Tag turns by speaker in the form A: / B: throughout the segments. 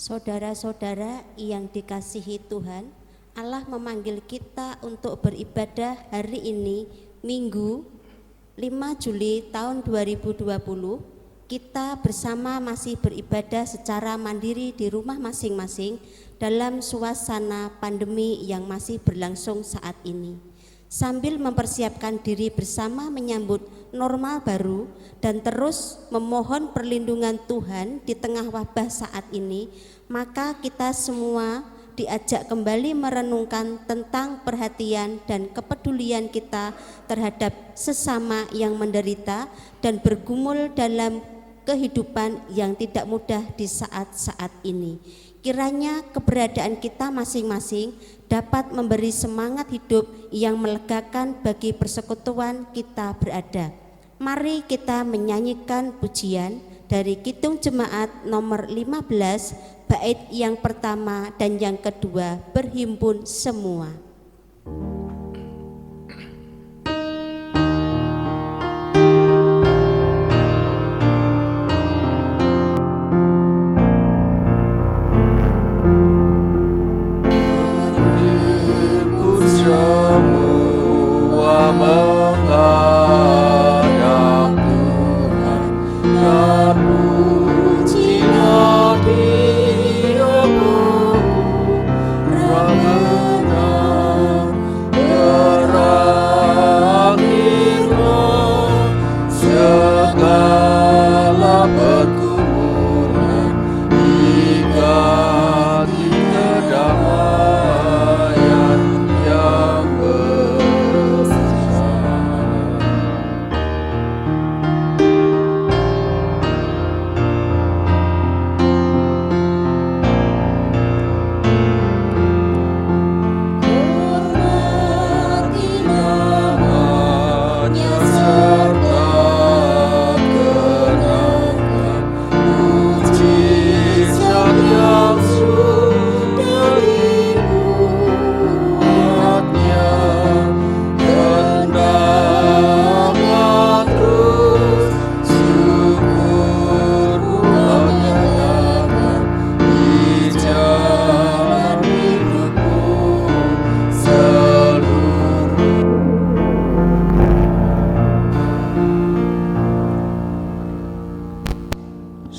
A: Saudara-saudara yang dikasihi Tuhan, Allah memanggil kita untuk beribadah hari ini, Minggu 5 Juli tahun 2020. Kita bersama masih beribadah secara mandiri di rumah masing-masing dalam suasana pandemi yang masih berlangsung saat ini. Sambil mempersiapkan diri bersama menyambut normal baru dan terus memohon perlindungan Tuhan di tengah wabah saat ini, maka kita semua diajak kembali merenungkan tentang perhatian dan kepedulian kita terhadap sesama yang menderita dan bergumul dalam kehidupan yang tidak mudah di saat-saat ini. Kiranya keberadaan kita masing-masing dapat memberi semangat hidup yang melegakan bagi persekutuan kita berada. Mari kita menyanyikan pujian dari Kidung Jemaat nomor 15, bait yang pertama dan yang kedua, berhimpun semua.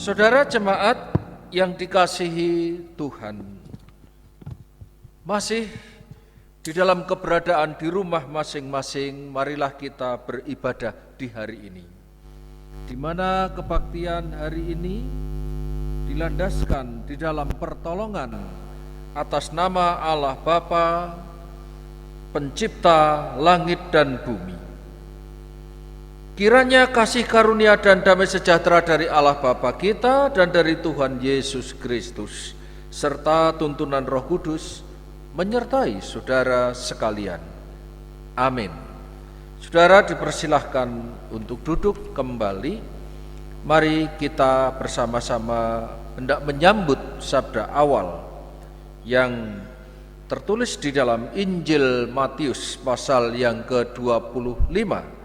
B: Saudara jemaat yang dikasihi Tuhan, masih di dalam keberadaan di rumah masing-masing, marilah kita beribadah di hari ini, di mana kebaktian hari ini dilandaskan di dalam pertolongan atas nama Allah Bapa, Pencipta langit dan bumi. Kiranya kasih karunia dan damai sejahtera dari Allah Bapa kita dan dari Tuhan Yesus Kristus serta tuntunan Roh Kudus menyertai saudara sekalian. Amin. Saudara dipersilahkan untuk duduk kembali. Mari kita bersama-sama hendak menyambut sabda awal yang tertulis di dalam Injil Matius pasal yang ke-25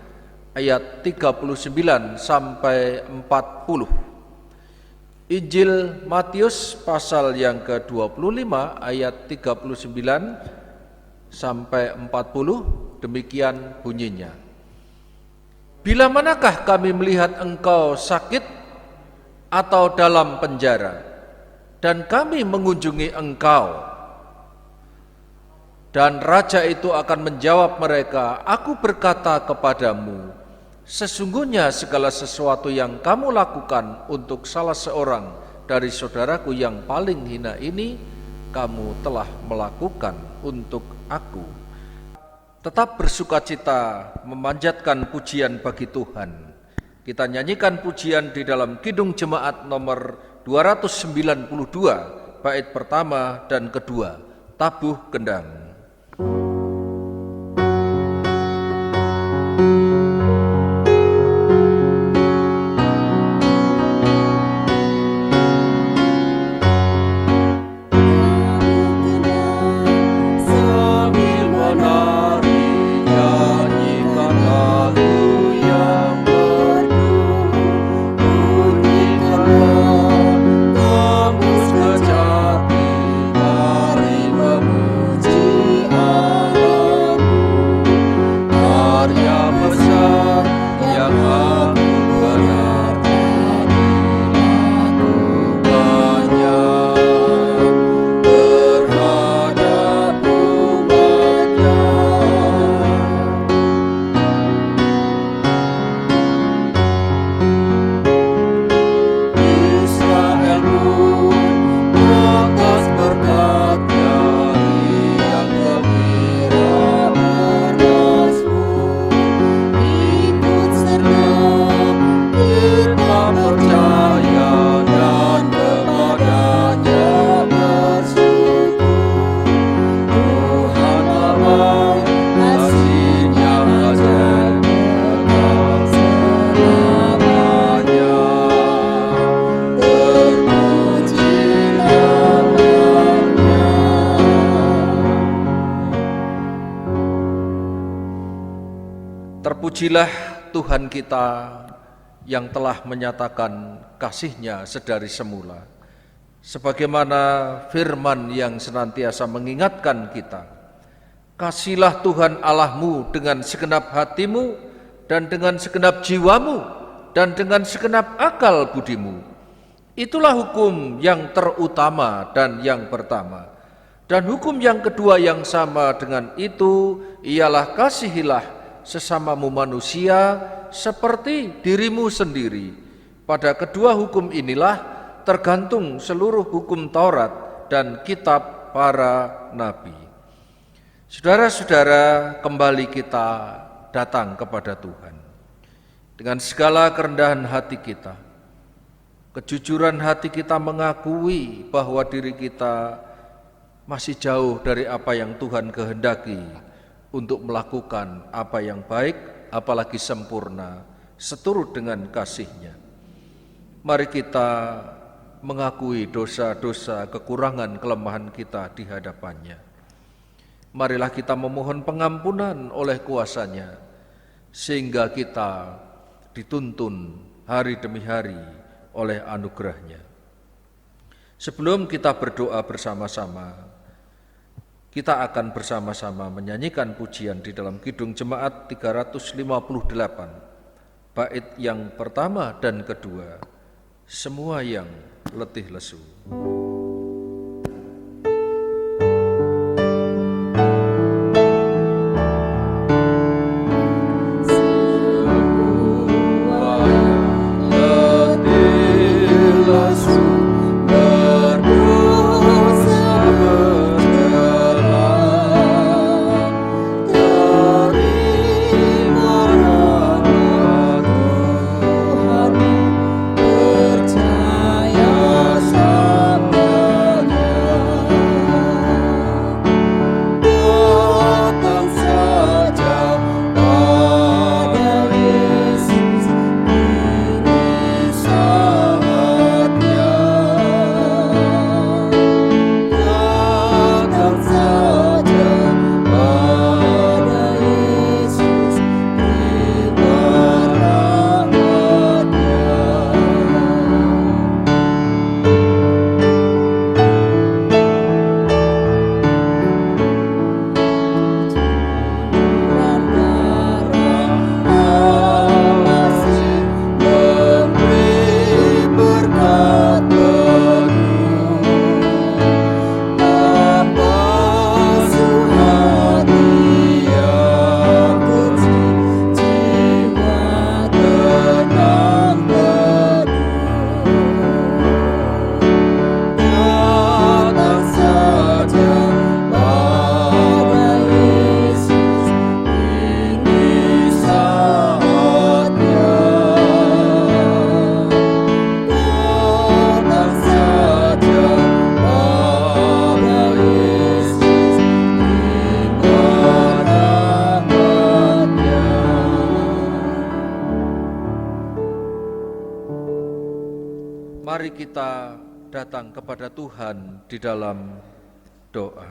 B: ayat 39 sampai 40. Injil Matius pasal yang ke-25 ayat 39 sampai 40, demikian bunyinya. Bila manakah kami melihat engkau sakit atau dalam penjara, dan kami mengunjungi engkau? Dan raja itu akan menjawab mereka, aku berkata kepadamu, sesungguhnya segala sesuatu yang kamu lakukan untuk salah seorang dari saudaraku yang paling hina ini, kamu telah melakukan untuk aku. Tetap bersukacita memanjatkan pujian bagi Tuhan. Kita nyanyikan pujian di dalam Kidung Jemaat nomor 292, bait pertama dan kedua, tabuh gendang.
C: Tembus ke jalan
B: Terpujilah Tuhan kita yang telah menyatakan kasih-Nya sedari semula, sebagaimana firman yang senantiasa mengingatkan kita. Kasihlah Tuhan Allahmu dengan segenap hatimu dan dengan segenap jiwamu dan dengan segenap akal budimu. Itulah hukum yang terutama dan yang pertama. Dan hukum yang kedua yang sama dengan itu ialah kasihilah sesamamu manusia seperti dirimu sendiri. Pada kedua hukum inilah tergantung seluruh hukum Taurat dan kitab para nabi. Saudara-saudara, kembali kita datang kepada Tuhan dengan segala kerendahan hati kita, kejujuran hati kita mengakui bahwa diri kita masih jauh dari apa yang Tuhan kehendaki untuk melakukan apa yang baik, apalagi sempurna, seturut dengan kasih-Nya. Mari kita mengakui dosa-dosa, kekurangan, kelemahan kita di hadapan-Nya. Marilah kita memohon pengampunan oleh kuasa-Nya, sehingga kita dituntun hari demi hari oleh anugerah-Nya. Sebelum kita berdoa bersama-sama, kita akan bersama-sama menyanyikan pujian di dalam Kidung Jemaat 358, bait yang pertama dan kedua, semua yang letih lesu. Mari kita datang kepada Tuhan di dalam doa.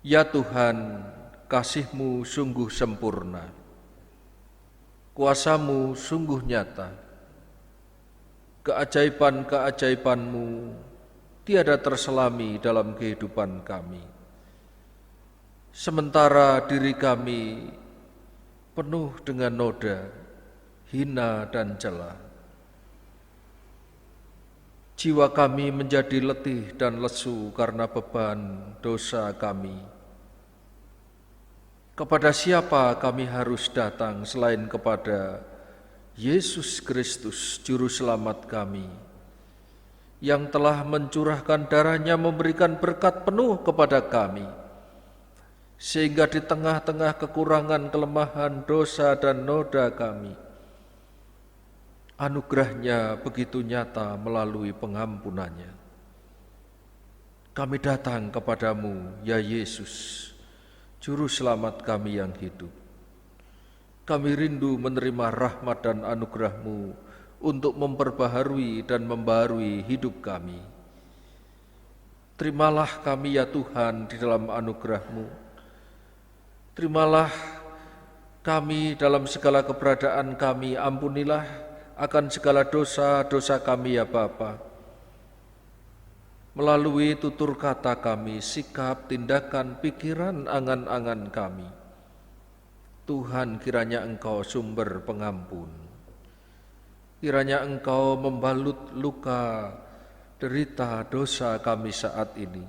B: Ya Tuhan, kasih-Mu sungguh sempurna, kuasa-Mu sungguh nyata, keajaiban-keajaiban-Mu tiada terselami dalam kehidupan kami. Sementara diri kami penuh dengan noda, hina dan celah. Jiwa kami menjadi letih dan lesu karena beban dosa kami. Kepada siapa kami harus datang selain kepada Yesus Kristus, Juru Selamat kami, yang telah mencurahkan darah-Nya memberikan berkat penuh kepada kami, sehingga di tengah-tengah kekurangan, kelemahan, dosa, dan noda kami, anugerah-Nya begitu nyata melalui pengampunan-Nya. Kami datang kepadamu, ya Yesus, Juru Selamat kami yang hidup. Kami rindu menerima rahmat dan anugerah-Mu untuk memperbaharui dan membaharui hidup kami. Terimalah kami ya Tuhan di dalam anugerah-Mu. Terimalah kami dalam segala keberadaan kami, ampunilah akan segala dosa-dosa kami ya Bapa. Melalui tutur kata kami, sikap, tindakan, pikiran, angan-angan kami. Tuhan, kiranya Engkau sumber pengampun. Kiranya Engkau membalut luka, derita, dosa kami saat ini.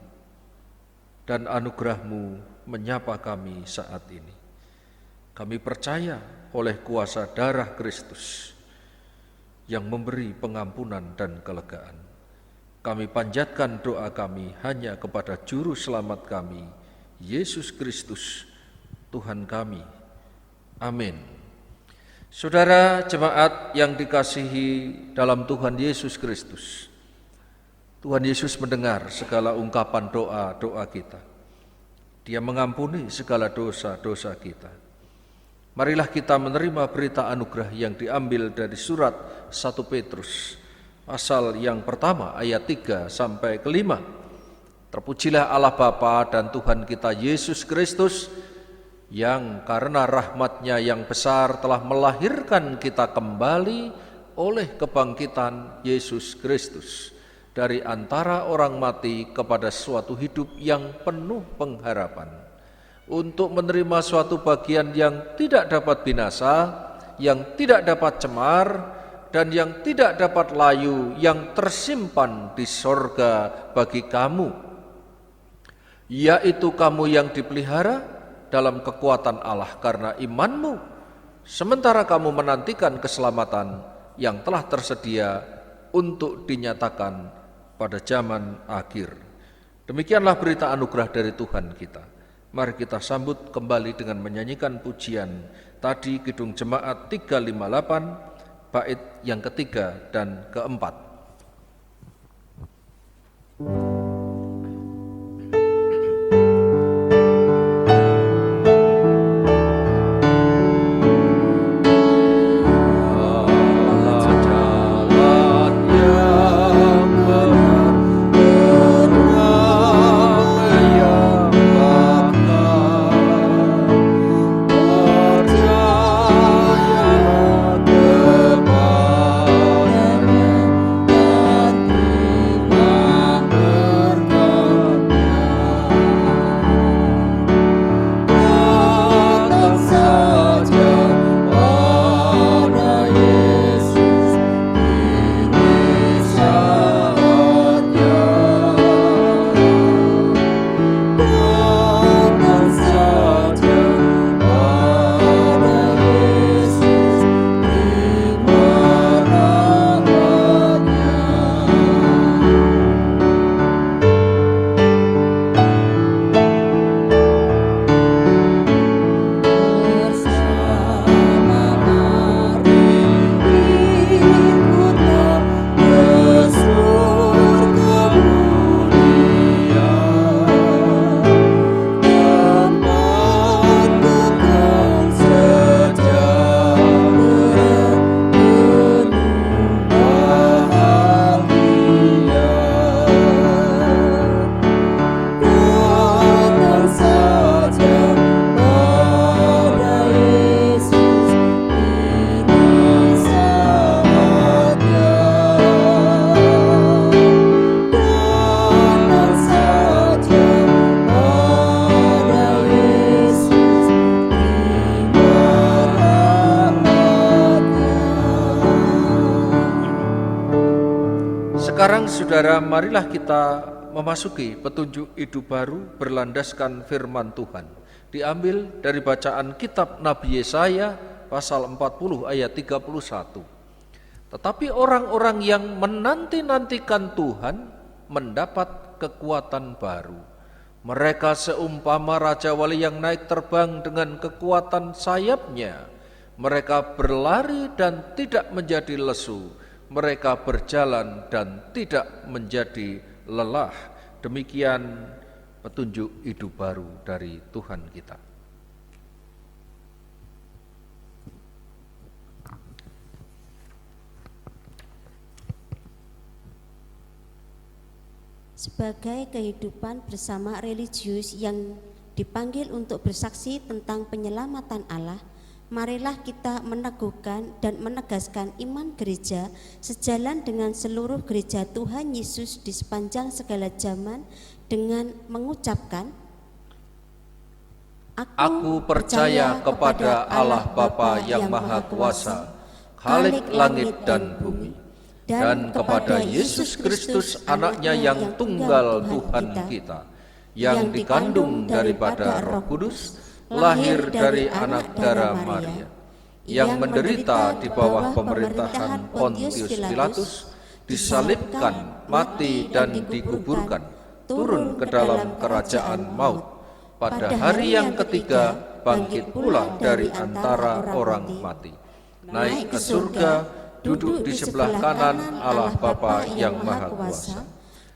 B: Dan anugerah-Mu menyapa kami saat ini. Kami percaya oleh kuasa darah Kristus yang memberi pengampunan dan kelegaan. Kami panjatkan doa kami hanya kepada Juru Selamat kami, Yesus Kristus, Tuhan kami. Amin. Saudara jemaat yang dikasihi dalam Tuhan Yesus Kristus, Tuhan Yesus mendengar segala ungkapan doa-doa kita. Dia mengampuni segala dosa-dosa kita. Marilah kita menerima berita anugerah yang diambil dari surat 1 Petrus, pasal yang pertama ayat 3 sampai ke 5. Terpujilah Allah Bapa dan Tuhan kita Yesus Kristus, yang karena rahmat-Nya yang besar telah melahirkan kita kembali oleh kebangkitan Yesus Kristus dari antara orang mati kepada suatu hidup yang penuh pengharapan, untuk menerima suatu bagian yang tidak dapat binasa, yang tidak dapat cemar, dan yang tidak dapat layu, yang tersimpan di sorga bagi kamu, yaitu kamu yang dipelihara dalam kekuatan Allah karena imanmu, sementara kamu menantikan keselamatan yang telah tersedia untuk dinyatakan pada zaman akhir. Demikianlah berita anugerah dari Tuhan kita. Mari kita sambut kembali dengan menyanyikan pujian tadi Kidung Jemaat 358, bait yang ketiga dan keempat. Sekarang saudara, marilah kita memasuki petunjuk hidup baru berlandaskan firman Tuhan. Diambil dari bacaan kitab Nabi Yesaya pasal 40 ayat 31. Tetapi orang-orang yang menanti-nantikan Tuhan mendapat kekuatan baru. Mereka seumpama Raja Wali yang naik terbang dengan kekuatan sayapnya. Mereka berlari dan tidak menjadi lesu. Mereka berjalan dan tidak menjadi lelah. Demikian petunjuk hidup baru dari Tuhan kita.
A: Sebagai kehidupan bersama religius yang dipanggil untuk bersaksi tentang penyelamatan Allah, marilah kita meneguhkan dan menegaskan iman gereja sejalan dengan seluruh gereja Tuhan Yesus di sepanjang segala zaman dengan mengucapkan,
B: Aku percaya kepada Allah Bapa yang Maha Kuasa, Khalik langit dan bumi, dan kepada Yesus Kristus anaknya yang tunggal Tuhan kita, yang dikandung daripada Roh Kudus, lahir dari anak darah Maria, yang menderita di bawah pemerintahan Pontius Pilatus, disalibkan, mati dan dikuburkan, turun ke dalam kerajaan maut. Pada hari yang ketiga bangkit pula dari antara orang mati, naik ke surga, duduk di sebelah kanan Allah Bapa yang Maha Kuasa,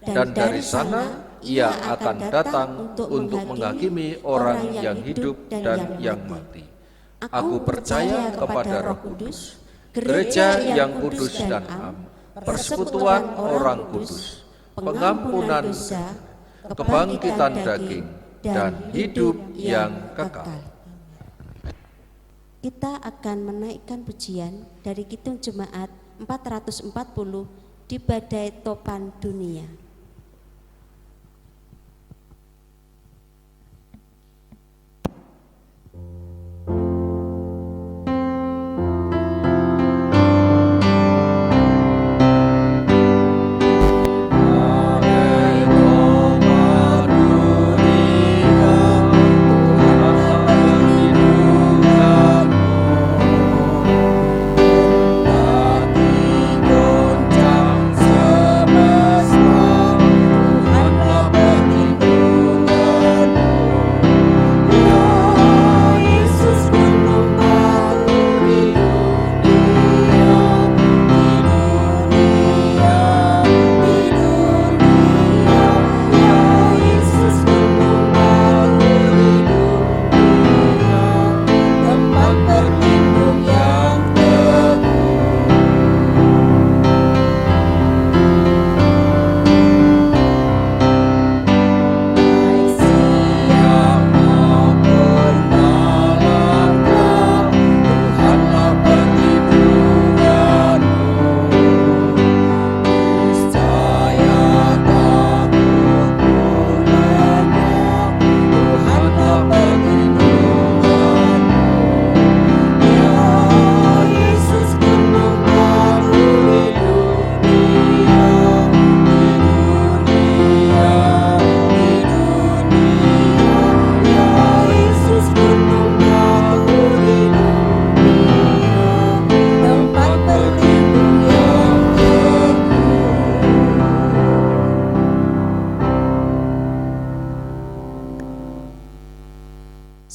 B: dan dari sana Ia akan datang untuk menghakimi orang yang hidup dan yang mati. Aku percaya kepada Roh Kudus, gereja yang kudus dan am, persekutuan orang kudus, pengampunan dosa, kebangkitan daging, dan hidup yang kekal.
A: Kita akan menaikkan pujian dari Kidung Jemaat 440 di Badai Topan Dunia.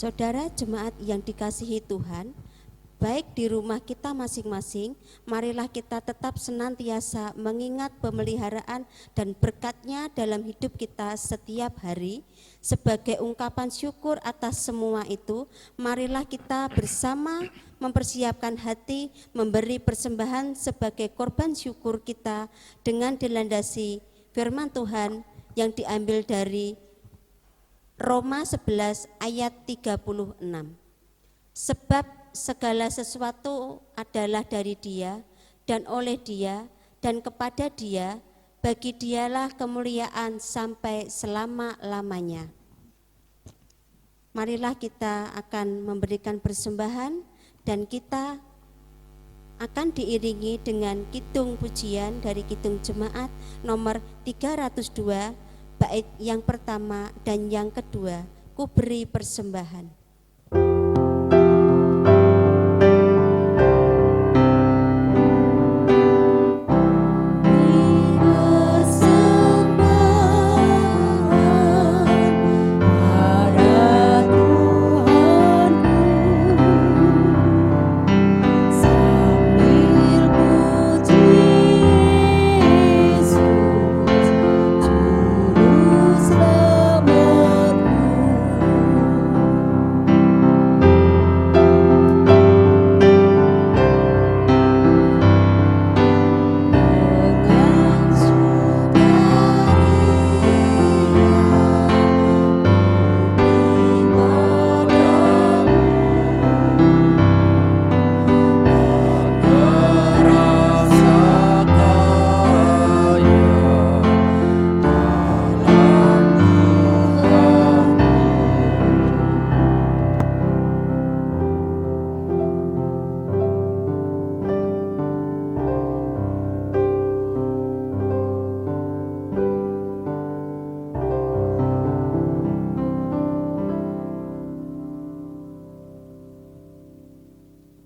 A: Saudara jemaat yang dikasihi Tuhan, baik di rumah kita masing-masing, marilah kita tetap senantiasa mengingat pemeliharaan dan berkat-Nya dalam hidup kita setiap hari. Sebagai ungkapan syukur atas semua itu, marilah kita bersama mempersiapkan hati memberi persembahan sebagai korban syukur kita dengan dilandasi firman Tuhan yang diambil dari Roma 11 ayat 36. Sebab segala sesuatu adalah dari Dia dan oleh Dia dan kepada Dia, bagi Dialah kemuliaan sampai selama-lamanya. Marilah kita akan memberikan persembahan dan kita akan diiringi dengan kidung pujian dari Kidung Jemaat nomor 302 bait yang pertama dan yang kedua, Ku beri persembahan.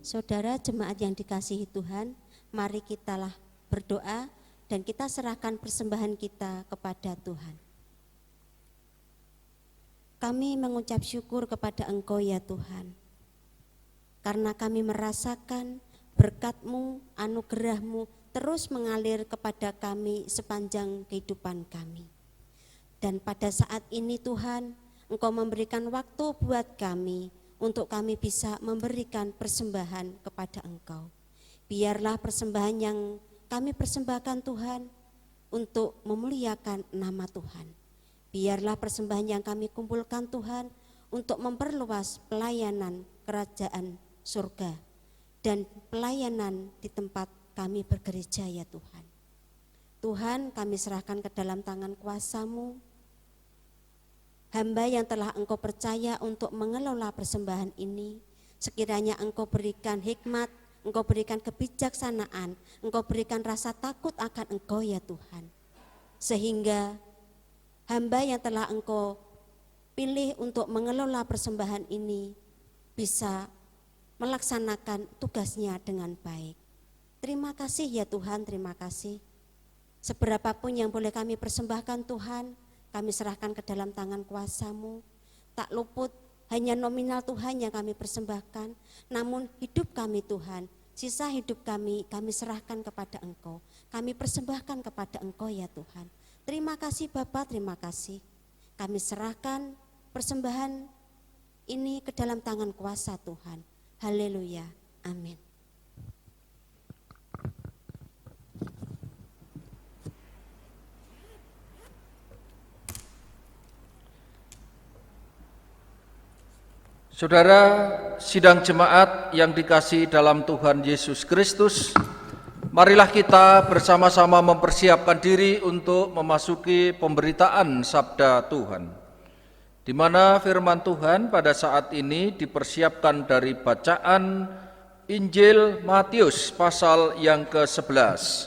A: Saudara jemaat yang dikasihi Tuhan, mari kitalah berdoa dan kita serahkan persembahan kita kepada Tuhan. Kami mengucap syukur kepada Engkau ya Tuhan, karena kami merasakan berkat-Mu, anugerah-Mu terus mengalir kepada kami sepanjang kehidupan kami. Dan pada saat ini Tuhan, Engkau memberikan waktu buat kami untuk kami bisa memberikan persembahan kepada Engkau. Biarlah persembahan yang kami persembahkan Tuhan untuk memuliakan nama Tuhan. Biarlah persembahan yang kami kumpulkan Tuhan untuk memperluas pelayanan kerajaan surga dan pelayanan di tempat kami bergereja ya Tuhan. Tuhan, kami serahkan ke dalam tangan kuasa-Mu hamba yang telah Engkau percaya untuk mengelola persembahan ini. Sekiranya Engkau berikan hikmat, Engkau berikan kebijaksanaan, Engkau berikan rasa takut akan Engkau ya Tuhan, sehingga hamba yang telah Engkau pilih untuk mengelola persembahan ini bisa melaksanakan tugasnya dengan baik. Terima kasih ya Tuhan, terima kasih. Seberapapun yang boleh kami persembahkan Tuhan, kami serahkan ke dalam tangan kuasa-Mu. Tak luput hanya nominal Tuhan yang kami persembahkan, namun hidup kami Tuhan, sisa hidup kami serahkan kepada Engkau. Kami persembahkan kepada Engkau ya Tuhan. Terima kasih Bapa, terima kasih. Kami serahkan persembahan ini ke dalam tangan kuasa Tuhan. Haleluya, amin.
B: Saudara sidang jemaat yang dikasihi dalam Tuhan Yesus Kristus, marilah kita bersama-sama mempersiapkan diri untuk memasuki pemberitaan sabda Tuhan, di mana firman Tuhan pada saat ini dipersiapkan dari bacaan Injil Matius pasal yang ke-11.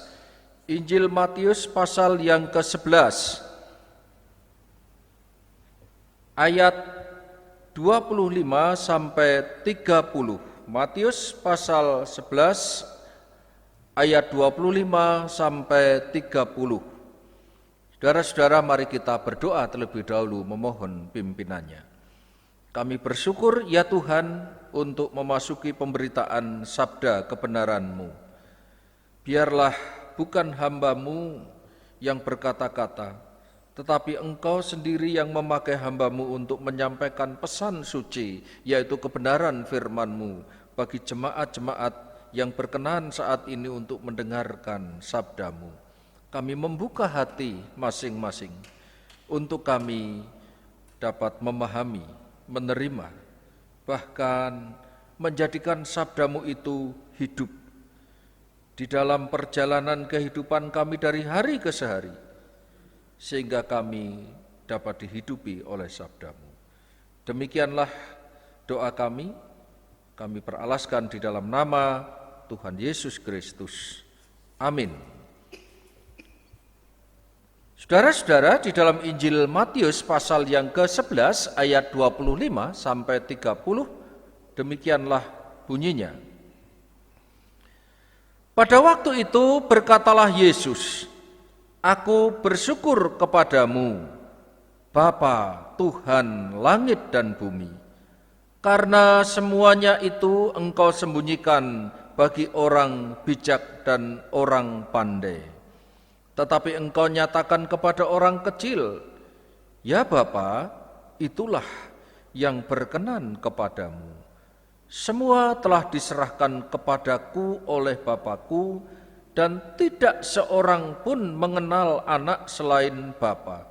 B: Injil Matius pasal yang ke-11 ayat 25 sampai 30. Matius pasal 11 ayat 25 sampai 30. Saudara-saudara, mari kita berdoa terlebih dahulu memohon pimpinannya. Kami bersyukur ya Tuhan untuk memasuki pemberitaan sabda kebenaran-Mu. Biarlah bukan hamba-Mu yang berkata-kata, tetapi Engkau sendiri yang memakai hamba-Mu untuk menyampaikan pesan suci, yaitu kebenaran firman-Mu bagi jemaat-jemaat yang berkenan saat ini untuk mendengarkan sabda-Mu. Kami membuka hati masing-masing untuk kami dapat memahami, menerima, bahkan menjadikan sabda-Mu itu hidup di dalam perjalanan kehidupan kami dari hari ke hari, sehingga kami dapat dihidupi oleh sabda-Mu. Demikianlah doa kami peralaskan di dalam nama Tuhan Yesus Kristus. Amin. Saudara-saudara, di dalam Injil Matius pasal yang ke-11 ayat 25 sampai 30, demikianlah bunyinya. Pada waktu itu berkatalah Yesus, Aku bersyukur kepadamu, Bapa, Tuhan langit dan bumi, karena semuanya itu Engkau sembunyikan bagi orang bijak dan orang pandai, tetapi Engkau nyatakan kepada orang kecil. Ya Bapa, itulah yang berkenan kepadamu. Semua telah diserahkan kepadaku oleh Bapa-Ku, dan tidak seorang pun mengenal anak selain Bapa,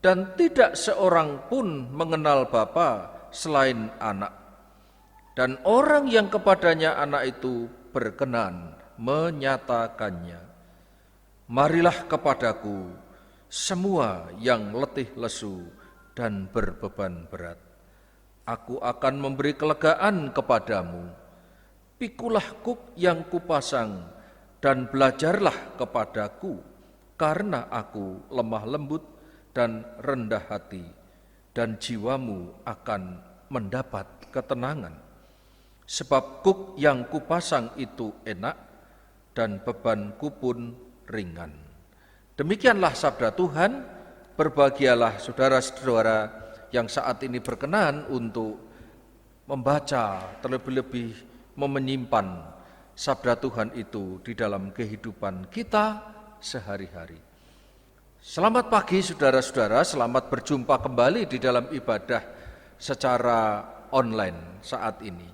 B: dan tidak seorang pun mengenal Bapa selain anak, dan orang yang kepadanya anak itu berkenan menyatakannya. Marilah kepadaku semua yang letih lesu dan berbeban berat, aku akan memberi kelegaan kepadamu. Pikulah kuk yang kupasang dan belajarlah kepadaku, karena aku lemah lembut dan rendah hati, dan jiwamu akan mendapat ketenangan. sebab kuk yang kupasang itu enak dan bebanku pun ringan. Demikianlah sabda Tuhan. Berbahagialah saudara-saudara yang saat ini berkenan untuk membaca, terlebih-lebih menyimpan sabda Tuhan itu di dalam kehidupan kita sehari-hari. Selamat pagi saudara-saudara, selamat berjumpa kembali di dalam ibadah secara online saat ini.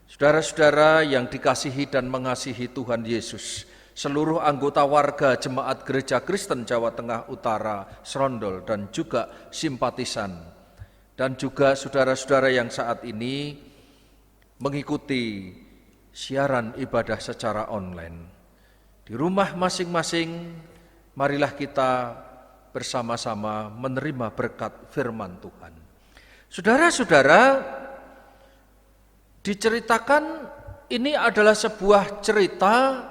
B: Saudara-saudara yang dikasihi dan mengasihi Tuhan Yesus, seluruh anggota warga Jemaat Gereja Kristen Jawa Tengah Utara, Serondol, dan juga simpatisan, dan juga saudara-saudara yang saat ini mengikuti siaran ibadah secara online. Di rumah masing-masing, marilah kita bersama-sama menerima berkat firman Tuhan. Saudara-saudara, diceritakan ini adalah sebuah cerita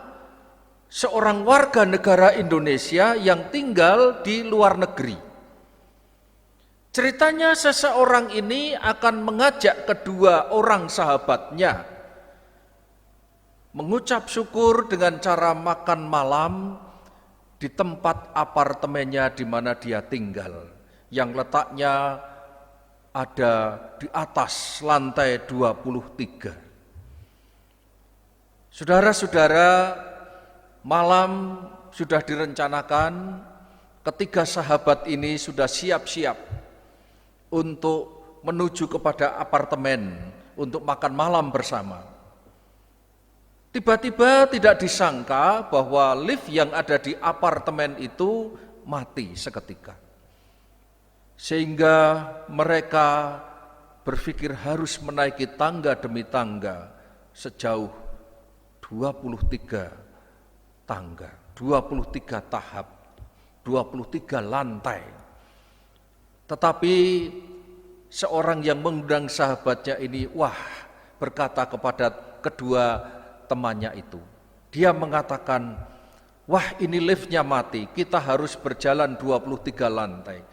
B: seorang warga negara Indonesia yang tinggal di luar negeri. Ceritanya seseorang ini akan mengajak kedua orang sahabatnya mengucap syukur dengan cara makan malam di tempat apartemennya di mana dia tinggal, yang letaknya ada di atas lantai 23. Saudara-saudara, malam sudah direncanakan, ketiga sahabat ini sudah siap-siap untuk menuju kepada apartemen untuk makan malam bersama. Tiba-tiba tidak disangka bahwa lift yang ada di apartemen itu mati seketika. Sehingga mereka berpikir harus menaiki tangga demi tangga sejauh 23 tangga, 23 tahap, 23 lantai. Tetapi seorang yang mengundang sahabatnya ini, berkata kepada kedua temannya itu. Dia mengatakan, ini liftnya mati, kita harus berjalan 23 lantai.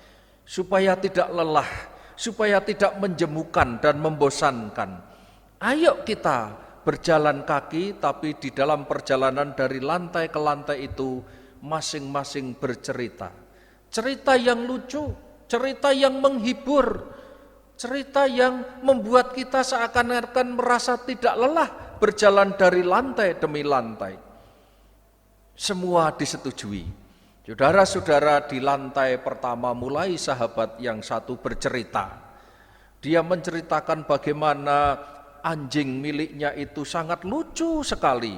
B: Supaya tidak lelah, supaya tidak menjemukan dan membosankan. Ayo kita berjalan kaki, tapi di dalam perjalanan dari lantai ke lantai itu masing-masing bercerita. Cerita yang lucu, cerita yang menghibur, cerita yang membuat kita seakan-akan merasa tidak lelah berjalan dari lantai demi lantai. Semua disetujui. Saudara-saudara, di lantai pertama mulai sahabat yang satu bercerita. Dia menceritakan bagaimana anjing miliknya itu sangat lucu sekali.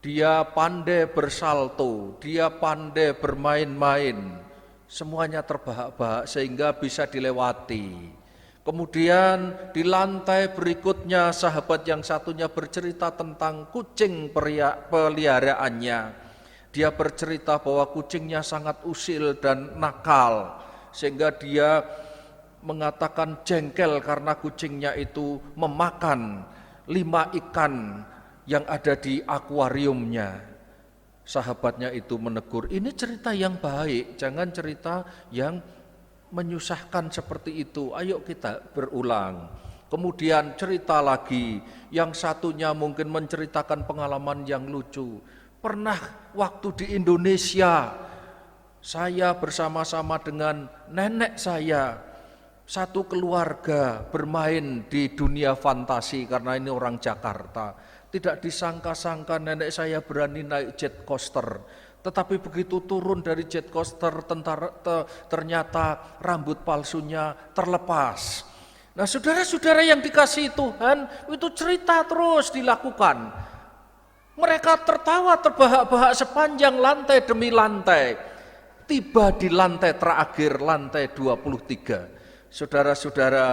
B: Dia pandai bersalto, dia pandai bermain-main. Semuanya terbahak-bahak sehingga bisa dilewati. Kemudian di lantai berikutnya sahabat yang satunya bercerita tentang kucing peliharaannya. Dia bercerita bahwa kucingnya sangat usil dan nakal, sehingga dia mengatakan jengkel karena kucingnya itu memakan 5 ikan yang ada di akuariumnya. Sahabatnya itu menegur, ini cerita yang baik, jangan cerita yang menyusahkan seperti itu, ayo kita berulang. Kemudian cerita lagi, yang satunya mungkin menceritakan pengalaman yang lucu. Pernah waktu di Indonesia, saya bersama-sama dengan nenek saya, satu keluarga bermain di dunia fantasi karena ini orang Jakarta. Tidak disangka-sangka nenek saya berani naik jet coaster. Tetapi begitu turun dari jet coaster, ternyata rambut palsunya terlepas. Nah, saudara-saudara yang dikasihi Tuhan, itu cerita terus dilakukan. Mereka tertawa terbahak-bahak sepanjang lantai demi lantai. Tiba di lantai terakhir, lantai 23. Saudara-saudara,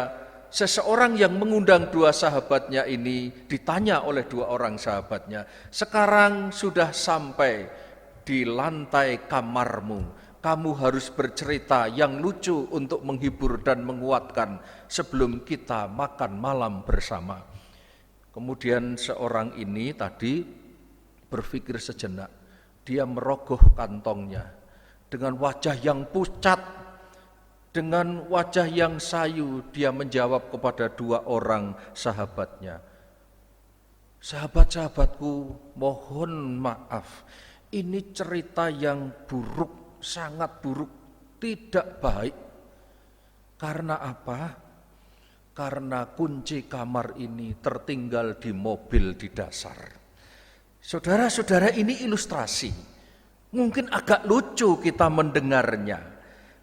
B: seseorang yang mengundang dua sahabatnya ini ditanya oleh dua orang sahabatnya, sekarang sudah sampai di lantai kamarmu, kamu harus bercerita yang lucu untuk menghibur dan menguatkan sebelum kita makan malam bersama. Kemudian seorang ini tadi berpikir sejenak, dia merogoh kantongnya dengan wajah yang pucat, Dengan wajah yang sayu dia menjawab kepada dua orang sahabatnya, "Sahabat-sahabatku, mohon maaf. Ini cerita yang buruk, sangat buruk, tidak baik. Karena apa? Karena kunci kamar ini tertinggal di mobil di dasar." Saudara-saudara, ini ilustrasi. Mungkin agak lucu kita mendengarnya.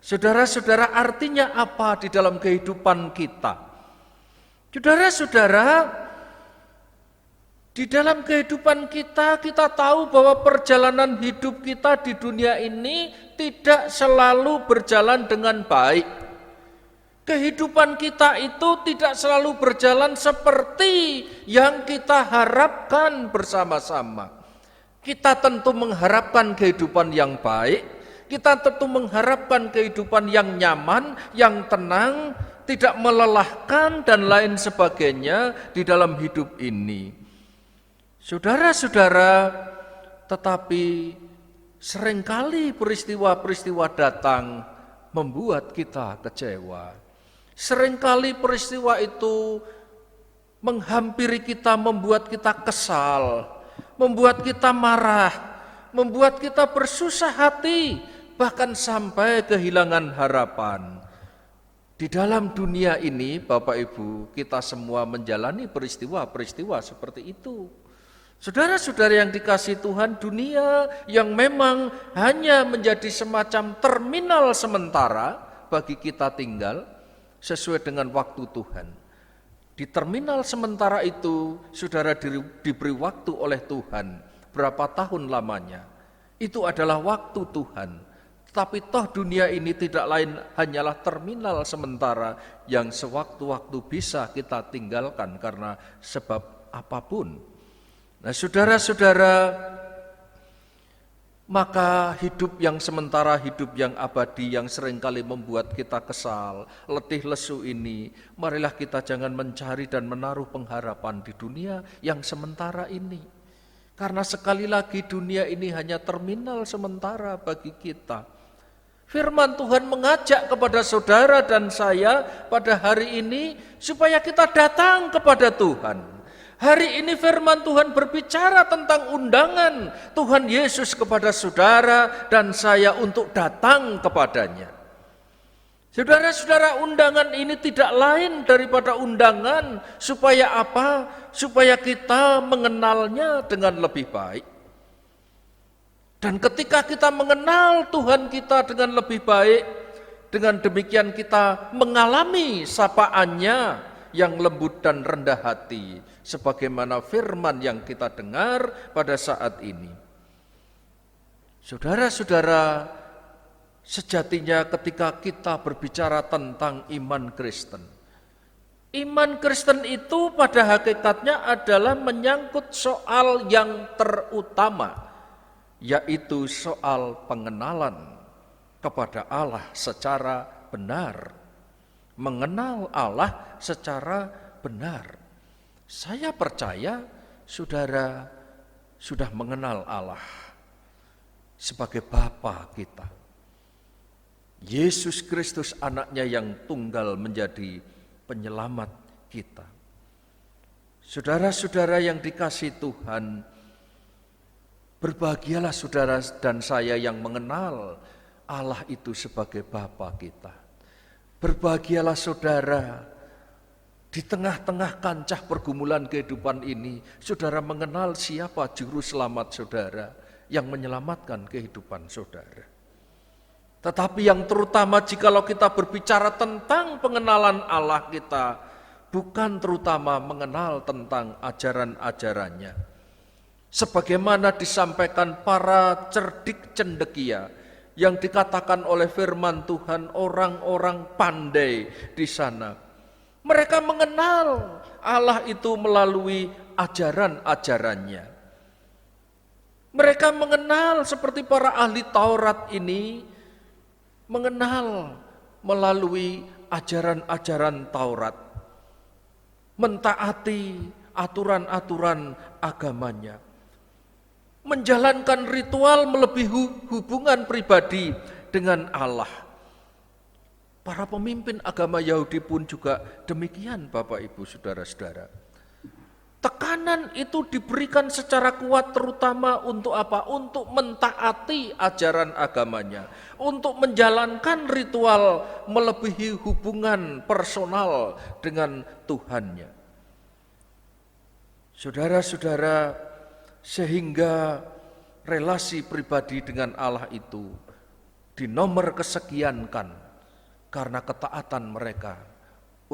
B: Saudara-saudara, artinya apa di dalam kehidupan kita? Saudara-saudara, di dalam kehidupan kita tahu bahwa perjalanan hidup kita di dunia ini tidak selalu berjalan dengan baik. Kehidupan kita itu tidak selalu berjalan seperti yang kita harapkan bersama-sama. Kita tentu mengharapkan kehidupan yang baik, kita tentu mengharapkan kehidupan yang nyaman, yang tenang, tidak melelahkan dan lain sebagainya di dalam hidup ini. Saudara-saudara, tetapi seringkali peristiwa-peristiwa datang membuat kita kecewa. Seringkali peristiwa itu menghampiri kita, membuat kita kesal, membuat kita marah, membuat kita bersusah hati, bahkan sampai kehilangan harapan. Di dalam dunia ini, Bapak Ibu, kita semua menjalani peristiwa-peristiwa seperti itu. Saudara-saudara yang dikasihi Tuhan, dunia yang memang hanya menjadi semacam terminal sementara bagi kita tinggal sesuai dengan waktu Tuhan. Di terminal sementara itu, saudara diberi waktu oleh Tuhan. Berapa tahun lamanya? Itu adalah waktu Tuhan. Tapi toh dunia ini tidak lain hanyalah terminal sementara yang sewaktu-waktu bisa kita tinggalkan karena sebab apapun. Nah, saudara-saudara, maka hidup yang sementara, hidup yang abadi yang seringkali membuat kita kesal, letih lesu ini, marilah kita jangan mencari dan menaruh pengharapan di dunia yang sementara ini. Karena sekali lagi dunia ini hanya terminal sementara bagi kita. Firman Tuhan mengajak kepada saudara dan saya pada hari ini supaya kita datang kepada Tuhan. Hari ini firman Tuhan berbicara tentang undangan Tuhan Yesus kepada saudara dan saya untuk datang kepadanya. Saudara-saudara, undangan ini tidak lain daripada undangan supaya apa? Supaya kita mengenalnya dengan lebih baik. Dan ketika kita mengenal Tuhan kita dengan lebih baik, dengan demikian kita mengalami sapaannya yang lembut dan rendah hati, sebagaimana firman yang kita dengar pada saat ini. Saudara-saudara, sejatinya ketika kita berbicara tentang iman Kristen, iman Kristen itu pada hakikatnya adalah menyangkut soal yang terutama, yaitu soal pengenalan kepada Allah secara benar. Mengenal Allah secara benar. Saya percaya saudara sudah mengenal Allah sebagai Bapa kita. Yesus Kristus anaknya yang tunggal menjadi penyelamat kita. Saudara-saudara yang dikasihi Tuhan, berbahagialah saudara dan saya yang mengenal Allah itu sebagai Bapa kita. Berbahagialah saudara, di tengah-tengah kancah pergumulan kehidupan ini, saudara mengenal siapa juru selamat saudara yang menyelamatkan kehidupan saudara. Tetapi yang terutama jikalau kita berbicara tentang pengenalan Allah kita, bukan terutama mengenal tentang ajaran-ajarannya. Sebagaimana disampaikan para cerdik cendekia yang dikatakan oleh firman Tuhan, orang-orang pandai di sana. Mereka mengenal Allah itu melalui ajaran-ajarannya. Mereka mengenal seperti para ahli Taurat ini, mengenal melalui ajaran-ajaran Taurat, mentaati aturan-aturan agamanya, menjalankan ritual melebihi hubungan pribadi dengan Allah. Para pemimpin agama Yahudi pun juga demikian, Bapak Ibu Saudara-saudara. Tekanan itu diberikan secara kuat terutama untuk apa? Untuk mentaati ajaran agamanya, untuk menjalankan ritual melebihi hubungan personal dengan Tuhannya. Saudara-saudara, sehingga relasi pribadi dengan Allah itu dinomor kesekiankan karena ketaatan mereka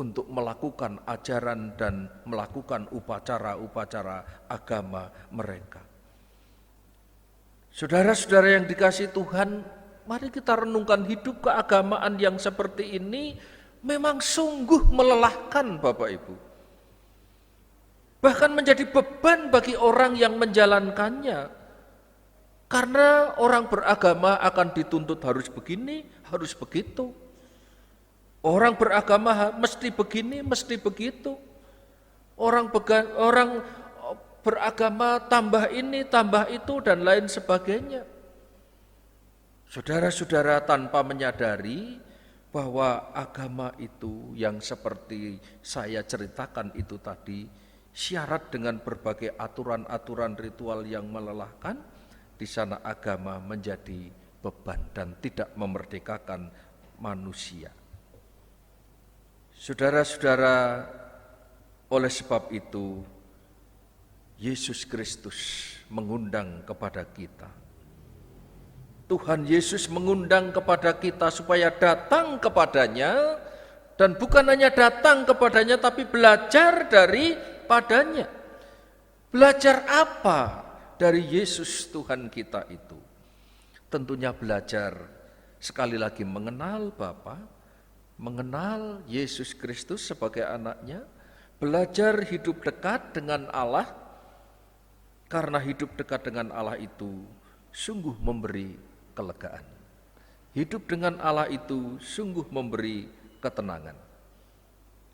B: untuk melakukan ajaran dan melakukan upacara-upacara agama mereka. Saudara-saudara yang dikasihi Tuhan, mari kita renungkan hidup keagamaan yang seperti ini memang sungguh melelahkan, Bapak Ibu. Bahkan menjadi beban bagi orang yang menjalankannya. Karena orang beragama akan dituntut harus begini, harus begitu. Orang beragama mesti begini, mesti begitu. Orang beragama tambah ini, tambah itu, dan lain sebagainya. Saudara-saudara, tanpa menyadari bahwa agama itu yang seperti saya ceritakan itu tadi, syarat dengan berbagai aturan-aturan ritual yang melelahkan, di sana agama menjadi beban dan tidak memerdekakan manusia. Saudara-saudara, oleh sebab itu Yesus Kristus mengundang kepada kita. Tuhan Yesus mengundang kepada kita supaya datang kepadanya, dan bukan hanya datang kepadanya tapi belajar daripadanya. Belajar apa dari Yesus Tuhan kita itu? Tentunya belajar sekali lagi mengenal Bapa, mengenal Yesus Kristus sebagai anaknya, belajar hidup dekat dengan Allah, karena hidup dekat dengan Allah itu sungguh memberi kelegaan. Hidup dengan Allah itu sungguh memberi ketenangan.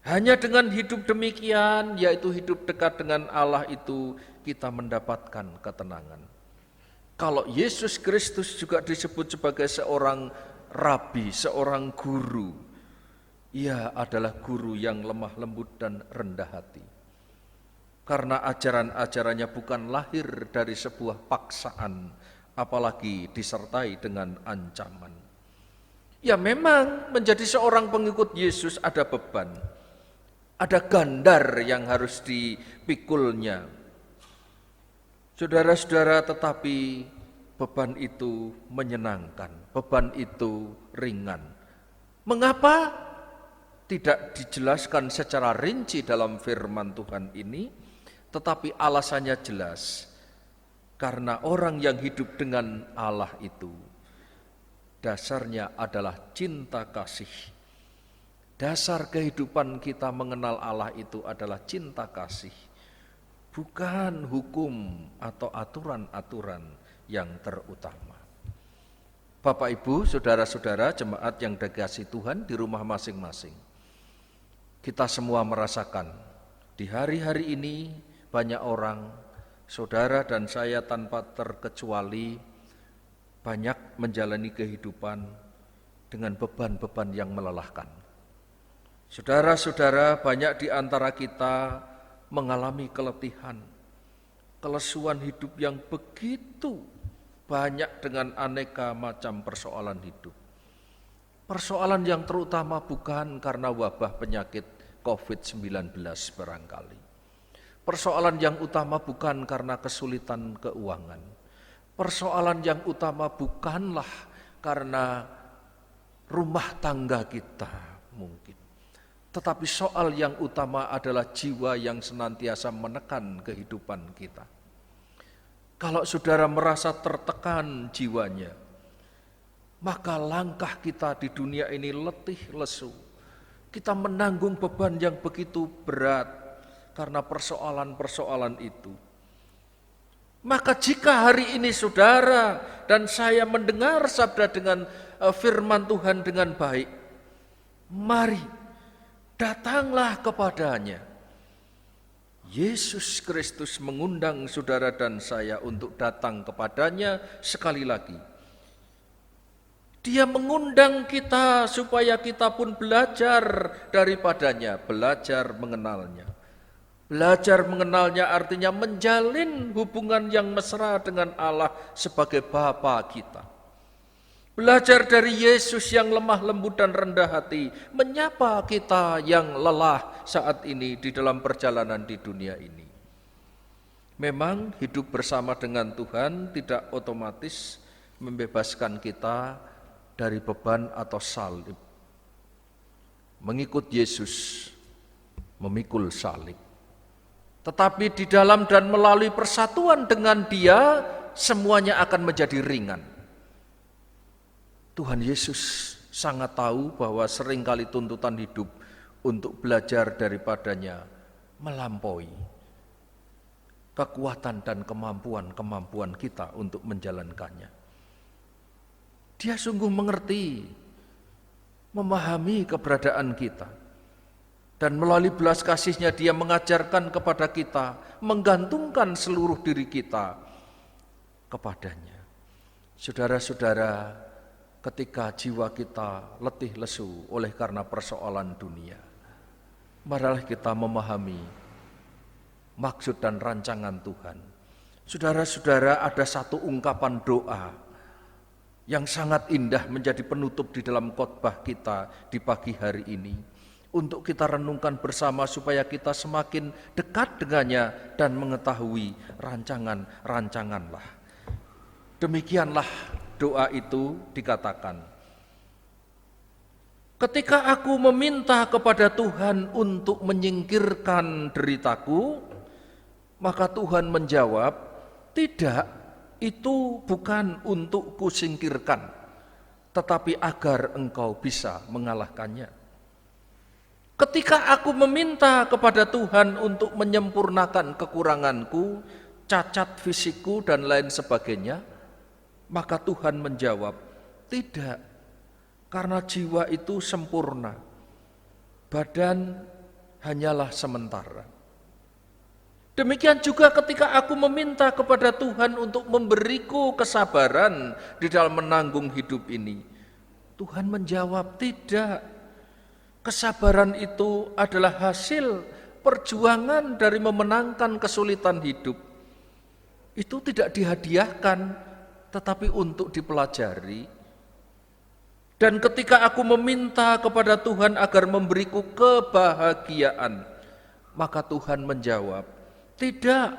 B: Hanya dengan hidup demikian, yaitu hidup dekat dengan Allah itu, kita mendapatkan ketenangan. Kalau Yesus Kristus juga disebut sebagai seorang rabi, seorang guru, Ia adalah guru yang lemah lembut dan rendah hati. Karena ajaran-ajarannya bukan lahir dari sebuah paksaan, apalagi disertai dengan ancaman. Ya memang menjadi seorang pengikut Yesus ada beban, ada gandar yang harus dipikulnya. Saudara-saudara, tetapi beban itu menyenangkan, beban itu ringan. Mengapa? Tidak dijelaskan secara rinci dalam firman Tuhan ini, tetapi alasannya jelas. Karena orang yang hidup dengan Allah itu dasarnya adalah cinta kasih. Dasar kehidupan kita mengenal Allah itu adalah cinta kasih, bukan hukum atau aturan-aturan yang terutama. Bapak Ibu, saudara-saudara, jemaat yang dikasihi Tuhan di rumah masing-masing, kita semua merasakan di hari-hari ini banyak orang, saudara dan saya tanpa terkecuali, banyak menjalani kehidupan dengan beban-beban yang melelahkan. Saudara-saudara, banyak di antara kita mengalami keletihan, kelesuan hidup yang begitu banyak dengan aneka macam persoalan hidup. Persoalan yang terutama bukan karena wabah penyakit COVID-19 barangkali. Persoalan yang utama bukan karena kesulitan keuangan. Persoalan yang utama bukanlah karena rumah tangga kita mungkin. Tetapi soal yang utama adalah jiwa yang senantiasa menekan kehidupan kita. Kalau saudara merasa tertekan jiwanya, maka langkah kita di dunia ini letih lesu. Kita menanggung beban yang begitu berat karena persoalan-persoalan itu. Maka jika hari ini saudara dan saya mendengar sabda dengan firman Tuhan dengan baik, mari datanglah kepadanya. Yesus Kristus mengundang saudara dan saya untuk datang kepadanya sekali lagi. Dia mengundang kita supaya kita pun belajar daripadanya, belajar mengenalnya. Belajar mengenalnya artinya menjalin hubungan yang mesra dengan Allah sebagai Bapa kita. Belajar dari Yesus yang lemah lembut dan rendah hati, menyapa kita yang lelah saat ini di dalam perjalanan di dunia ini. Memang hidup bersama dengan Tuhan tidak otomatis membebaskan kita dari beban atau salib. Mengikut Yesus memikul salib. Tetapi di dalam dan melalui persatuan dengan Dia, semuanya akan menjadi ringan. Tuhan Yesus sangat tahu bahwa seringkali tuntutan hidup untuk belajar daripadanya melampaui kekuatan dan kemampuan kita untuk menjalankannya. Dia sungguh mengerti, memahami keberadaan kita. Dan melalui belas kasih-Nya Dia mengajarkan kepada kita, menggantungkan seluruh diri kita kepadanya. Saudara-saudara, ketika jiwa kita letih lesu oleh karena persoalan dunia, marilah kita memahami maksud dan rancangan Tuhan. Saudara-saudara, ada satu ungkapan doa yang sangat indah menjadi penutup di dalam khotbah kita di pagi hari ini, untuk kita renungkan bersama supaya kita semakin dekat dengannya dan mengetahui rancanganlah. Demikianlah doa itu dikatakan. Ketika aku meminta kepada Tuhan untuk menyingkirkan deritaku, maka Tuhan menjawab, tidak, itu bukan untuk kusingkirkan, tetapi agar engkau bisa mengalahkannya. Ketika aku meminta kepada Tuhan untuk menyempurnakan kekuranganku, cacat fisikku dan lain sebagainya, maka Tuhan menjawab, tidak, karena jiwa itu sempurna, badan hanyalah sementara. Demikian juga ketika aku meminta kepada Tuhan untuk memberiku kesabaran di dalam menanggung hidup ini, Tuhan menjawab, tidak. Kesabaran itu adalah hasil perjuangan dari memenangkan kesulitan hidup. Itu tidak dihadiahkan, tetapi untuk dipelajari. Dan ketika aku meminta kepada Tuhan agar memberiku kebahagiaan, maka Tuhan menjawab, tidak,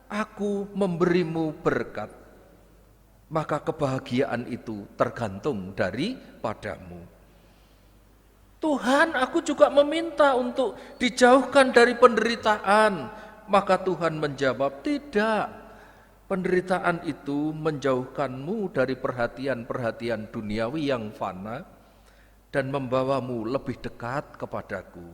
B: aku memberimu berkat, maka kebahagiaan itu tergantung daripadamu. Tuhan, aku juga meminta untuk dijauhkan dari penderitaan, maka Tuhan menjawab, tidak, penderitaan itu menjauhkanmu dari perhatian-perhatian duniawi yang fana dan membawamu lebih dekat kepadaku.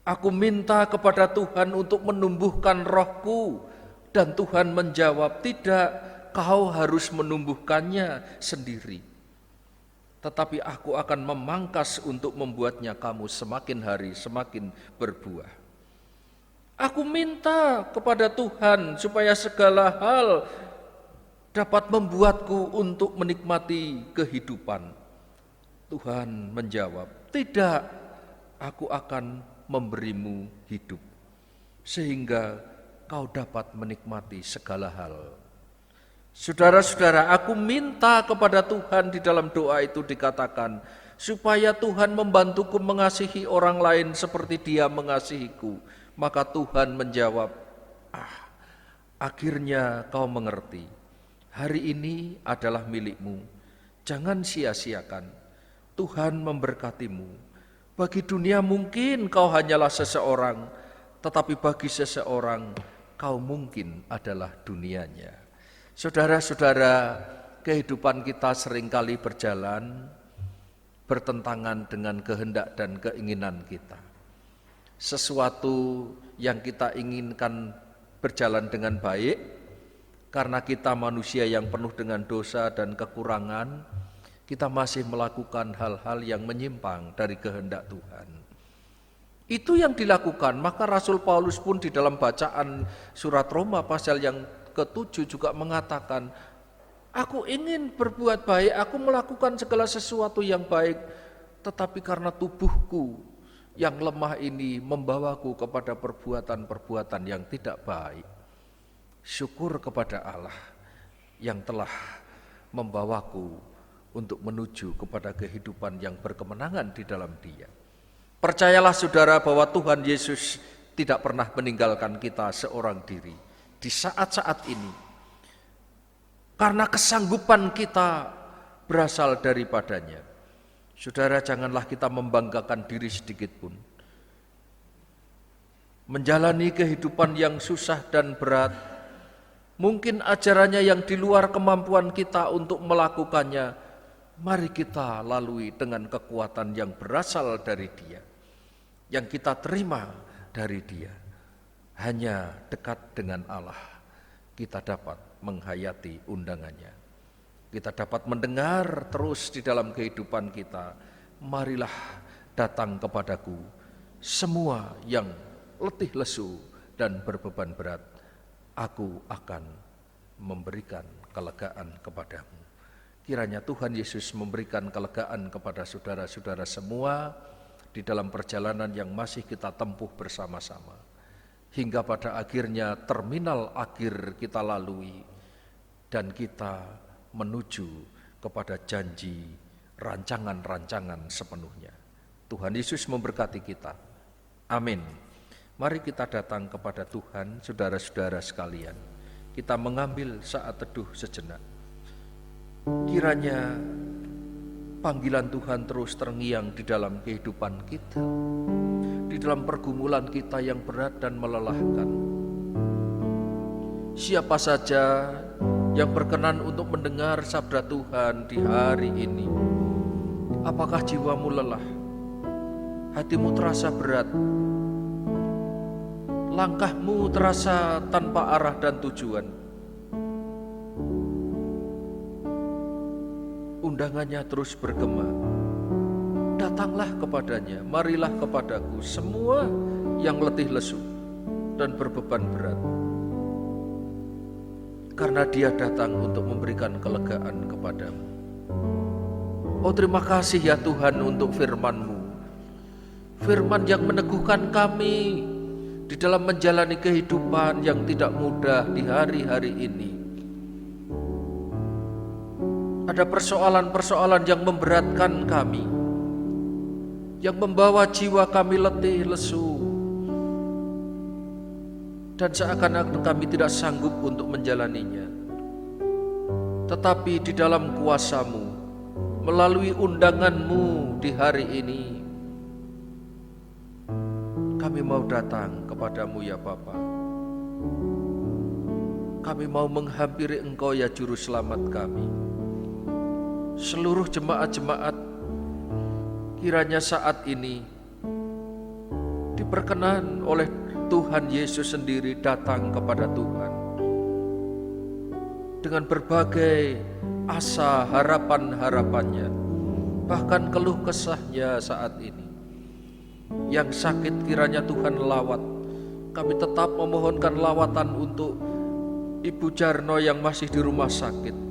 B: Aku minta kepada Tuhan untuk menumbuhkan rohku, dan Tuhan menjawab, tidak, kau harus menumbuhkannya sendiri. Tetapi aku akan memangkas untuk membuatnya kamu semakin hari semakin berbuah. Aku minta kepada Tuhan supaya segala hal dapat membuatku untuk menikmati kehidupan. Tuhan menjawab, tidak, aku akan memberimu hidup, sehingga kau dapat menikmati segala hal. Saudara-saudara, aku minta kepada Tuhan di dalam doa itu dikatakan, supaya Tuhan membantuku mengasihi orang lain seperti Dia mengasihiku. Maka Tuhan menjawab, akhirnya kau mengerti, hari ini adalah milikmu, jangan sia-siakan, Tuhan memberkatimu. Bagi dunia mungkin kau hanyalah seseorang, tetapi bagi seseorang kau mungkin adalah dunianya. Saudara-saudara, kehidupan kita seringkali berjalan bertentangan dengan kehendak dan keinginan kita. Sesuatu yang kita inginkan berjalan dengan baik, karena kita manusia yang penuh dengan dosa dan kekurangan, kita masih melakukan hal-hal yang menyimpang dari kehendak Tuhan. Itu yang dilakukan, maka Rasul Paulus pun di dalam bacaan surat Roma pasal yang ke-7 juga mengatakan, Aku ingin berbuat baik, aku melakukan segala sesuatu yang baik, tetapi karena tubuhku yang lemah ini membawaku kepada perbuatan-perbuatan yang tidak baik. Syukur kepada Allah yang telah membawaku untuk menuju kepada kehidupan yang berkemenangan di dalam Dia. Percayalah saudara bahwa Tuhan Yesus tidak pernah meninggalkan kita seorang diri di saat-saat ini. Karena kesanggupan kita berasal daripadanya. Saudara, janganlah kita membanggakan diri sedikit pun. Menjalani kehidupan yang susah dan berat, mungkin ajarannya yang di luar kemampuan kita untuk melakukannya, mari kita lalui dengan kekuatan yang berasal dari Dia, yang kita terima dari Dia. Hanya dekat dengan Allah kita dapat menghayati undangannya. Kita dapat mendengar terus di dalam kehidupan kita, marilah datang kepadaku semua yang letih lesu dan berbeban berat, aku akan memberikan kelegaan kepadamu. Kiranya Tuhan Yesus memberikan kelegaan kepada saudara-saudara semua di dalam perjalanan yang masih kita tempuh bersama-sama. Hingga pada akhirnya terminal akhir kita lalui dan kita menuju kepada janji rancangan-rancangan sepenuhnya. Tuhan Yesus memberkati kita. Amin. Mari kita datang kepada Tuhan, saudara-saudara sekalian. Kita mengambil saat teduh sejenak. Kiranya panggilan Tuhan terus terngiang di dalam kehidupan kita, di dalam pergumulan kita yang berat dan melelahkan. Siapa saja yang berkenan untuk mendengar sabda Tuhan di hari ini, apakah jiwamu lelah? Hatimu terasa berat? Langkahmu terasa tanpa arah dan tujuan? Undangannya terus bergema. Datanglah kepadanya, marilah kepadaku semua yang letih lesu dan berbeban berat. Karena Dia datang untuk memberikan kelegaan kepadamu. Oh, terima kasih ya Tuhan untuk firman-Mu. Firman yang meneguhkan kami di dalam menjalani kehidupan yang tidak mudah di hari-hari ini. Ada persoalan-persoalan yang memberatkan kami, yang membawa jiwa kami letih lesu, dan seakan-akan kami tidak sanggup untuk menjalaninya. Tetapi di dalam kuasa-Mu, melalui undangan-Mu di hari ini, kami mau datang kepadamu ya Bapa. Kami mau menghampiri Engkau ya Juru Selamat kami. Seluruh jemaat-jemaat kiranya saat ini diperkenan oleh Tuhan Yesus sendiri datang kepada Tuhan dengan berbagai asa, harapan-harapannya, bahkan keluh kesahnya saat ini. Yang sakit kiranya Tuhan lawat. Kami tetap memohonkan lawatan untuk Ibu Jarno yang masih di rumah sakit.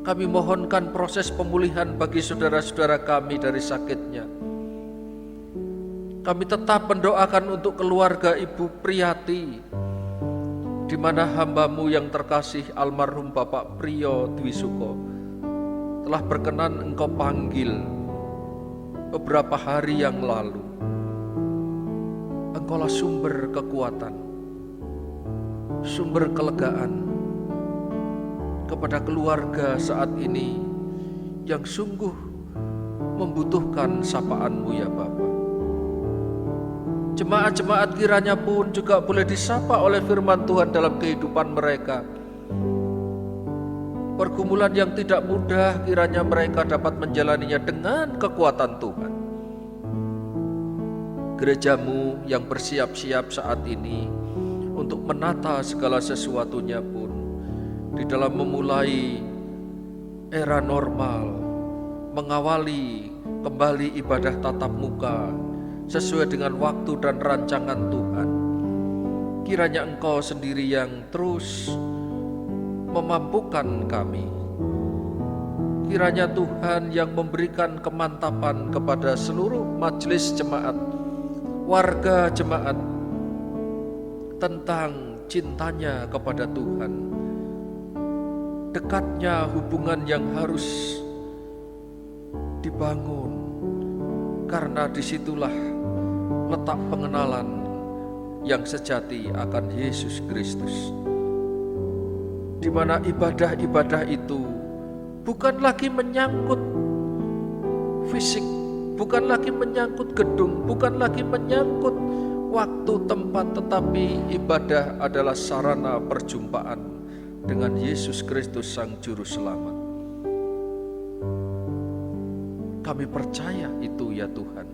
B: Kami mohonkan proses pemulihan bagi saudara-saudara kami dari sakitnya. Kami tetap mendoakan untuk keluarga Ibu Priyati, di mana hamba-Mu yang terkasih almarhum Bapak Priyo Dwi Suko telah berkenan Engkau panggil beberapa hari yang lalu. Engkaulah sumber kekuatan, sumber kelegaan kepada keluarga saat ini yang sungguh membutuhkan sapaan-Mu ya Bapa. Jemaat-jemaat kiranya pun juga boleh disapa oleh firman Tuhan dalam kehidupan mereka. Pergumulan yang tidak mudah kiranya mereka dapat menjalaninya dengan kekuatan Tuhan. Gereja-Mu yang bersiap-siap saat ini untuk menata segala sesuatunya pun di dalam memulai era normal, mengawali kembali ibadah tatap muka sesuai dengan waktu dan rancangan Tuhan. Kiranya Engkau sendiri yang terus memampukan kami. Kiranya Tuhan yang memberikan kemantapan kepada seluruh majelis jemaat, warga jemaat, tentang cintanya kepada Tuhan, dekatnya hubungan yang harus dibangun, karena disitulah letak pengenalan yang sejati akan Yesus Kristus, di mana ibadah-ibadah itu bukan lagi menyangkut fisik, bukan lagi menyangkut gedung, bukan lagi menyangkut waktu, tempat, tetapi ibadah adalah sarana perjumpaan dengan Yesus Kristus Sang Juru Selamat. Kami percaya itu ya Tuhan.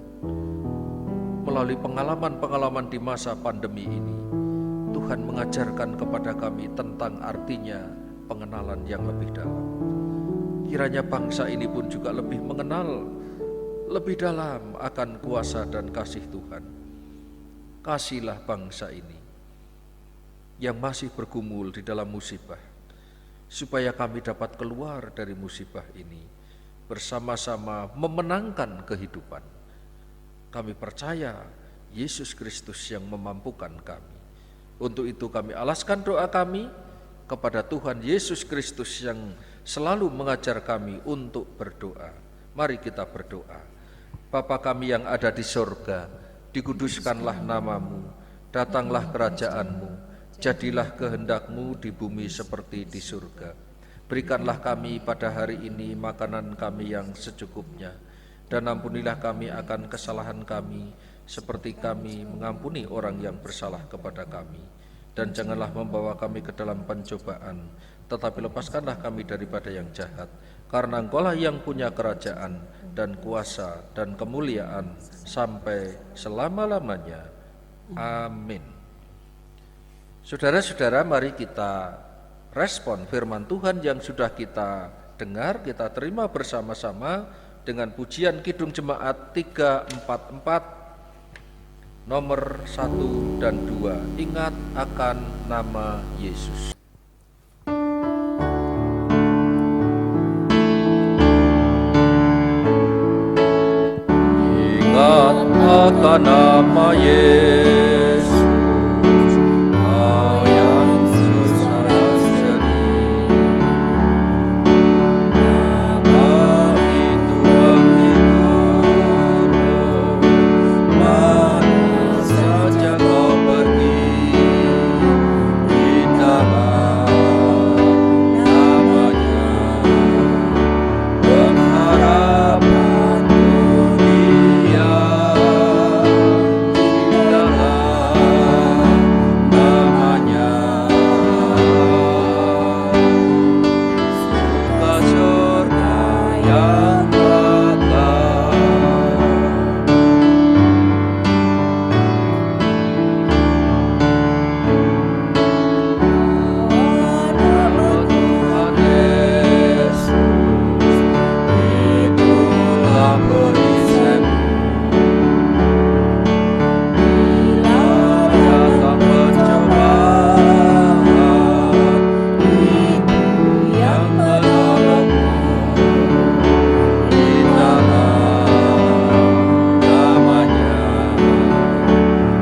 B: Melalui pengalaman-pengalaman di masa pandemi ini, Tuhan mengajarkan kepada kami tentang artinya pengenalan yang lebih dalam. Kiranya bangsa ini pun juga lebih mengenal lebih dalam akan kuasa dan kasih Tuhan. Kasihilah bangsa ini yang masih bergumul di dalam musibah, supaya kami dapat keluar dari musibah ini bersama-sama memenangkan kehidupan. Kami percaya Yesus Kristus yang memampukan kami. Untuk itu kami alaskan doa kami kepada Tuhan Yesus Kristus yang selalu mengajar kami untuk berdoa. Mari kita berdoa. Bapa kami yang ada di sorga, dikuduskanlah namamu, datanglah kerajaanmu, jadilah kehendakmu di bumi seperti di surga. Berikanlah kami pada hari ini makanan kami yang secukupnya, dan ampunilah kami akan kesalahan kami, seperti kami mengampuni orang yang bersalah kepada kami. Dan janganlah membawa kami ke dalam pencobaan, tetapi lepaskanlah kami daripada yang jahat. Karena Engkaulah yang punya kerajaan dan kuasa dan kemuliaan sampai selama-lamanya. Amin. Saudara-saudara, mari kita respon firman Tuhan yang sudah kita dengar, kita terima bersama-sama dengan pujian Kidung Jemaat 344 nomor 1 dan 2. Ingat akan nama Yesus. Ingat akan nama Yesus, Kau yang susah sedih. Nama itu menghiburmu, mana saja kau pergi. Indahlah namanya, pengharapan dunia. Indahlah namanya, surga surga yang bakal. Tuhan Yesus, itulah perisaimu. Bila datang pencobaan, itu yang menolongmu. Indahlah namanya,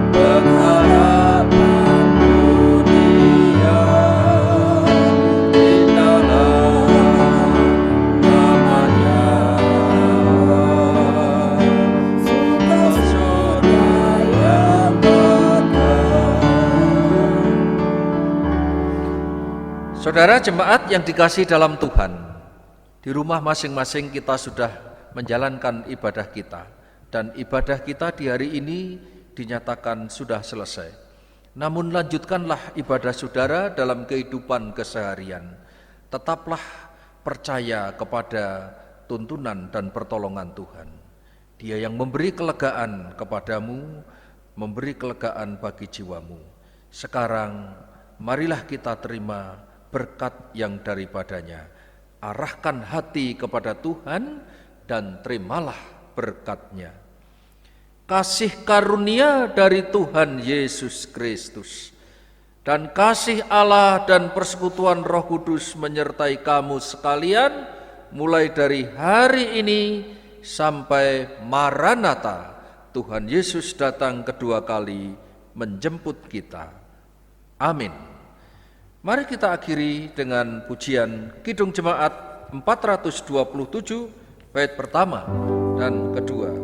B: pengharapan dunia. Indahlah namanya, surga yang bakal. Saudara jemaat yang dikasihi dalam Tuhan, di rumah masing-masing kita sudah menjalankan ibadah kita, dan ibadah kita di hari ini dinyatakan sudah selesai. Namun lanjutkanlah ibadah saudara dalam kehidupan keseharian. Tetaplah percaya kepada tuntunan dan pertolongan Tuhan. Dia yang memberi kelegaan kepadamu, memberi kelegaan bagi jiwamu. Sekarang marilah kita terima berkat yang daripadanya. Arahkan hati kepada Tuhan dan terimalah berkat-Nya. Kasih karunia dari Tuhan Yesus Kristus dan kasih Allah dan persekutuan Roh Kudus menyertai kamu sekalian, mulai dari hari ini sampai Maranatha, Tuhan Yesus datang kedua kali menjemput kita. Amin. Mari kita akhiri dengan pujian Kidung Jemaat 427 bait pertama dan kedua.